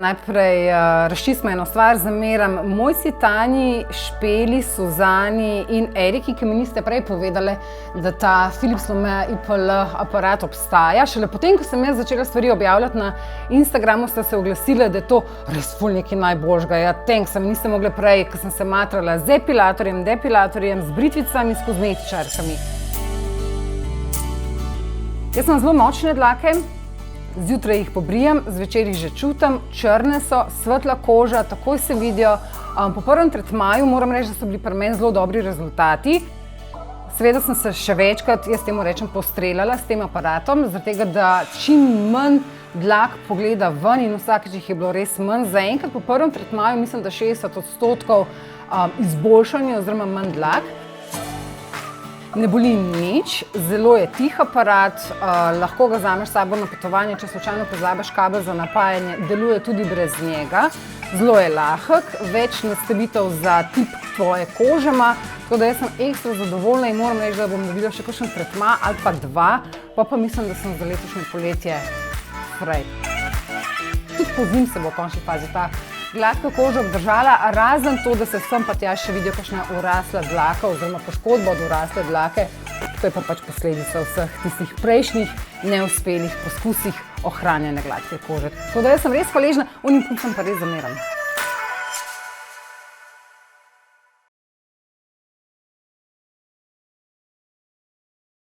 Najprej razčistimo eno stvar, zameram Mojsi, Tanji, Špeli, Suzani in Eriki, ki mi niste prej povedali, da ta Philips Lumet IPL aparat obstaja. Šele potem, ko sem jaz začela stvari objavljati na Instagramu, ste se oglasili, da je to res ful nekaj najboljšega. Ja, thanks, mi niste mogli prej, ko sem se matrala z epilatorjem, depilatorjem, z britvicami, s kozmetičarkami. Jaz sem zelo močne dlake. Zjutraj jih pobrijem, zvečer jih že čutim, črne so, svetla koža, takoj se vidijo. Po prvem tretmaju moram reči, da so bili pri meni zelo dobri rezultati. Seveda sem se še večkrat, jaz temu rečem, postreljala s tem aparatom, zaradi tega, da čim manj dlak pogleda ven in vsakič jih je bilo res manj. Zaenkrat po prvem tretmaju mislim, da 60% izboljšanja oziroma manj dlak. Ne boli nič, zelo je tih aparat, lahko ga vzameš s sabo na potovanje, če slučajno pozabiš kabel za napajanje, deluje tudi brez njega. Zelo je lahek, več nastavitev za tip tvoje kože ima, tako da jaz sem ekstra zadovoljna in moram reči, da bom dobila še kakšen tretma ali pa dva, pa mislim, da sem za letošnje poletje frej. Tudi po zim se bo v končni fazi ta gladka koža obdržala, razen to, da se sem pa tja še vidijo kakšna urasla dlaka oziroma poškodba od urasle dlake. To je pa pač posledica vseh tistih prejšnjih neuspelih poskusih ohranjanja gladke kože. Tako da jaz sem res hvaležna, unim puncem pa res zameram.